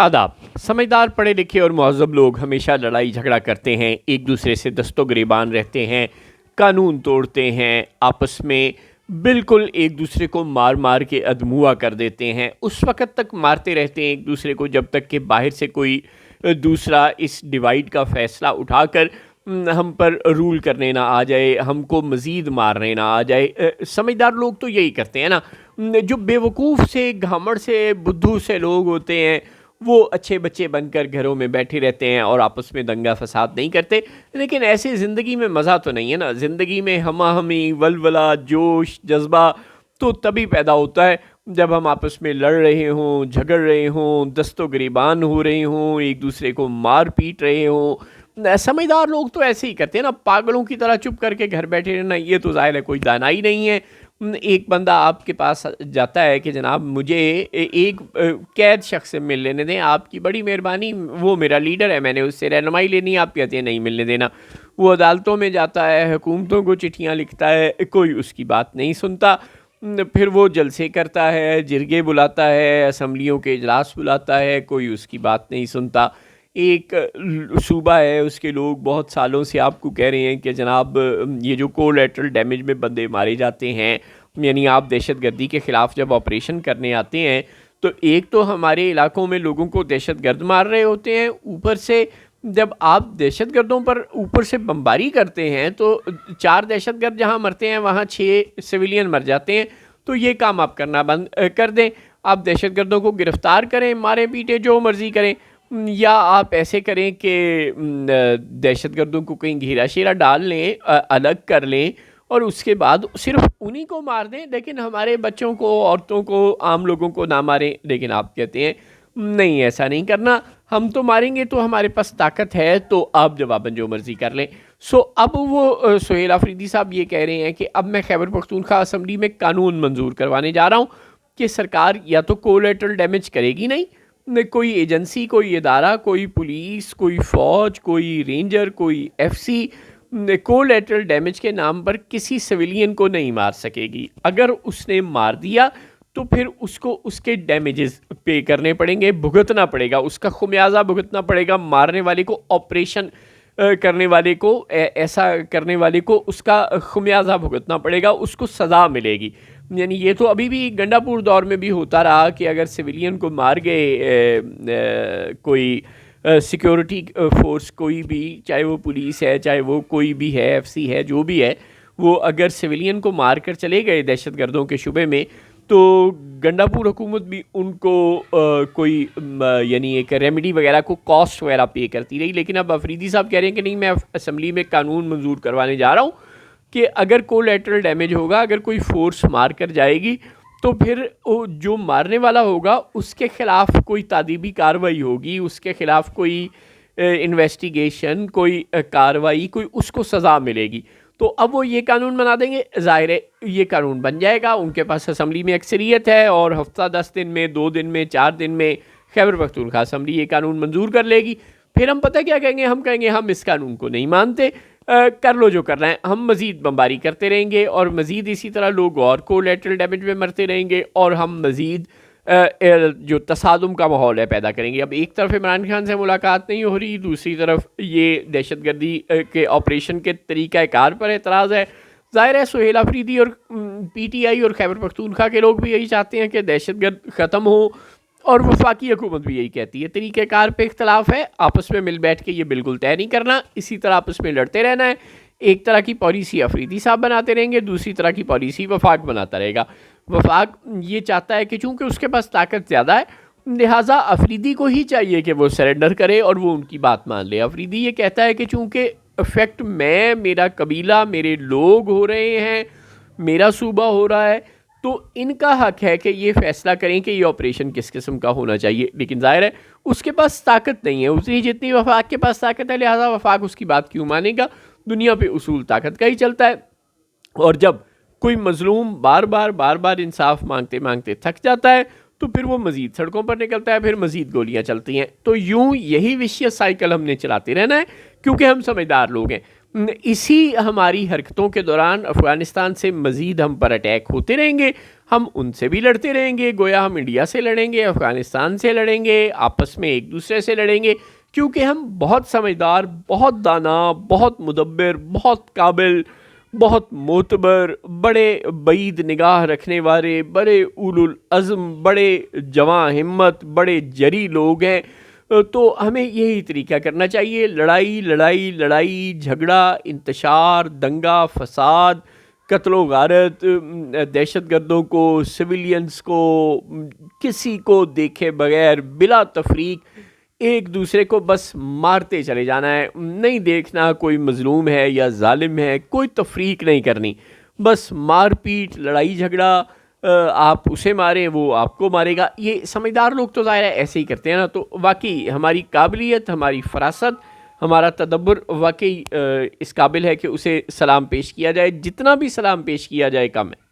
आदाब। समझदार पढ़े लिखे और महज़ब लोग हमेशा लड़ाई झगड़ा करते हैं, एक दूसरे से दस्तो गिरेबान रहते हैं, कानून तोड़ते हैं, आपस में बिल्कुल एक दूसरे को मार मार के अधमुआ कर देते हैं। उस वक़्त तक मारते रहते हैं एक दूसरे को जब तक कि बाहर से कोई दूसरा इस डिवाइड का फ़ैसला उठाकर हम पर रूल करने ना आ जाए, हमको मज़ीद मारने ना आ जाए। समझदार लोग तो यही करते हैं ना। जो बेवकूफ़ से, घामड़ से, बुद्धू से लोग होते हैं, वो अच्छे बच्चे बनकर घरों में बैठे रहते हैं और आपस में दंगा फसाद नहीं करते। लेकिन ऐसे ज़िंदगी में मज़ा तो नहीं है ना। ज़िंदगी में हमाहमी, वलवला, जोश, जज्बा तो तभी पैदा होता है जब हम आपस में लड़ रहे हों, झगड़ रहे हों, दस्तो गिरेबान हो रहे हों, एक दूसरे को मार पीट रहे हों। समझदार लोग तो ऐसे ही करते हैं ना, पागलों की तरह चुप करके घर बैठे रहना, ये तो ज़ाहिर है कोई दानाई नहीं है। एक बंदा आपके पास जाता है कि जनाब मुझे एक कैद शख्स से मिल लेने दें, आपकी बड़ी मेहरबानी, वो मेरा लीडर है, मैंने उससे रहनुमाई लेनी है। आप कहते हैं नहीं मिलने देना। वो अदालतों में जाता है, हुकूमतों को चिट्ठियाँ लिखता है, कोई उसकी बात नहीं सुनता। फिर वो जलसे करता है, जिरगे बुलाता है, असम्बलियों के इजलास बुलाता है, कोई उसकी बात नहीं सुनता। एक सूबा है, उसके लोग बहुत सालों से आपको कह रहे हैं कि जनाब ये जो कोलैटरल डैमेज में बंदे मारे जाते हैं, यानी आप दहशतगर्दी के ख़िलाफ़ जब ऑपरेशन करने आते हैं तो एक तो हमारे इलाकों में लोगों को दहशतगर्द मार रहे होते हैं, ऊपर से जब आप दहशतगर्दों पर ऊपर से बमबारी करते हैं तो 4 दहशतगर्द जहाँ मरते हैं वहाँ 6 सिविलियन मर जाते हैं। तो ये काम आप करना बंद कर दें। आप दहशतगर्दों को गिरफ़्तार करें, मारें पीटें, जो मर्ज़ी करें, या आप ऐसे करें कि दहशतगर्दों को कहीं घेरा शेरा डाल लें, अलग कर लें और उसके बाद सिर्फ उन्हीं को मार दें, लेकिन हमारे बच्चों को, औरतों को, आम लोगों को ना मारें। लेकिन आप कहते हैं नहीं, ऐसा नहीं करना, हम तो मारेंगे, तो हमारे पास ताकत है, तो आप जवाबन जो मर्ज़ी कर लें। अब वो सुहेल अफरीदी साहब ये कह रहे हैं कि अब मैं खैबर पख्तूनख्वा असम्बली में कानून मंजूर करवाने जा रहा हूँ कि सरकार या तो कोलैटरल डैमेज करेगी नहीं, कोई एजेंसी, कोई इदारा, कोई पुलिस, कोई फ़ौज, कोई रेंजर, कोई एफसी कोलैटरल डैमेज के नाम पर किसी सिविलियन को नहीं मार सकेगी। अगर उसने मार दिया तो फिर उसको उसके डैमेजेस पे करने पड़ेंगे, भुगतना पड़ेगा, उसका खुमियाजा भुगतना पड़ेगा। मारने वाले को, ऑपरेशन करने वाले को, ऐसा करने वाले को उसका खुमियाजा भुगतना पड़ेगा, उसको सज़ा मिलेगी। यानी ये तो अभी भी गंडापुर दौर में भी होता रहा कि अगर सिविलियन को मार गए कोई सिक्योरिटी फोर्स, कोई भी, चाहे वो पुलिस है, चाहे वो कोई भी है, एफसी है, जो भी है, वो अगर सिविलियन को मार कर चले गए दहशतगर्दों के शुबे में, तो गंडापुर हुकूमत भी उनको कोई यानी एक रेमेडी वगैरह को कॉस्ट वगैरह पे करती रही। लेकिन अब अफरीदी साहब कह रहे हैं कि नहीं, मैं असम्बली में कानून मंजूर करवाने जा रहा हूँ कि अगर कोलैटरल डैमेज होगा, अगर कोई फोर्स मार कर जाएगी, तो फिर जो मारने वाला होगा उसके ख़िलाफ़ कोई तादीबी कार्रवाई होगी, उसके ख़िलाफ़ कोई इन्वेस्टिगेशन, कोई कार्रवाई, कोई उसको सज़ा मिलेगी। तो अब वो ये कानून बना देंगे, ज़ाहिर है ये कानून बन जाएगा, उनके पास असम्बली में अक्सरियत है और हफ्ता 10 दिन में, 2 दिन में, 4 दिन में खैबर पख्तूनख्वा असम्बली ये कानून मंजूर कर लेगी। फिर हम पता क्या कहेंगे, हम कहेंगे हम इस कानून को नहीं मानते, कर लो जो करना है, हम मज़ीद बमबारी करते रहेंगे और मज़ीद इसी तरह लोग और कोलैटरल डैमेज में मरते रहेंगे और हम मज़ीद जो तसादुम का माहौल है पैदा करेंगे। अब एक तरफ इमरान खान से मुलाकात नहीं हो रही, दूसरी तरफ ये दहशतगर्दी के ऑपरेशन के तरीक़ाकार पर एतराज़ है। ज़ाहिर है सुहेल अफरीदी और PTI और खैबर पख्तूनख्वा के लोग भी यही चाहते हैं कि दहशतगर्द ख़त्म हो, और वफाकी हुकूमत भी यही कहती है। तरीक़ाकार पे इख्तलाफ है, आपस में मिल बैठ के ये बिल्कुल तय नहीं करना, इसी तरह आपस में लड़ते रहना है। एक तरह की पॉलिसी अफरीदी साहब बनाते रहेंगे, दूसरी तरह की पॉलिसी वफाक बनाता रहेगा। वफाक ये चाहता है कि चूँकि उसके पास ताकत ज़्यादा है, लिहाजा अफरीदी को ही चाहिए कि वो सरेंडर करे और वो उनकी बात मान ले। अफरीदी ये कहता है कि चूँकि इफ़ेक्ट मैं, मेरा कबीला, मेरे लोग हो रहे हैं, मेरा सूबा हो रहा है, तो इनका हक़ है कि ये फ़ैसला करें कि ये ऑपरेशन किस किस्म का होना चाहिए। लेकिन ज़ाहिर है उसके पास ताकत नहीं है उतनी जितनी वफाक के पास ताकत है, लिहाजा वफाक उसकी बात क्यों मानेगा। दुनिया पे उसूल ताकत का ही चलता है, और जब कोई मज़लूम बार बार इंसाफ मांगते मांगते थक जाता है तो फिर वो मज़ीद सड़कों पर निकलता है, फिर मज़ीद गोलियां चलती हैं। तो यूँ यही विशियस साइकिल हमने चलाते रहना है, क्योंकि हम समझदार लोग हैं। اسی ہماری حرکتوں کے دوران افغانستان سے مزید ہم پر اٹیک ہوتے رہیں گے، ہم ان سے بھی لڑتے رہیں گے، گویا ہم انڈیا سے لڑیں گے، افغانستان سے لڑیں گے، آپس میں ایک دوسرے سے لڑیں گے، کیونکہ ہم بہت سمجھدار، بہت دانا، بہت مدبر، بہت قابل، بہت معتبر، بڑے بعید نگاہ رکھنے والے، بڑے اولو العزم، بڑے جواں ہمت، بڑے جری لوگ ہیں۔ تو ہمیں یہی طریقہ کرنا چاہیے، لڑائی لڑائی لڑائی، جھگڑا، انتشار، دنگا فساد، قتل و غارت، دہشت گردوں کو، سویلینز کو، کسی کو دیکھے بغیر بلا تفریق ایک دوسرے کو بس مارتے چلے جانا ہے، نہیں دیکھنا کوئی مظلوم ہے یا ظالم ہے، کوئی تفریق نہیں کرنی، بس مار پیٹ، لڑائی جھگڑا، آپ اسے ماریں وہ آپ کو مارے گا۔ یہ سمجھدار لوگ تو ظاہر ہے ایسے ہی کرتے ہیں نا، تو واقعی ہماری قابلیت، ہماری فراست، ہمارا تدبر واقعی اس قابل ہے کہ اسے سلام پیش کیا جائے، جتنا بھی سلام پیش کیا جائے کم ہے۔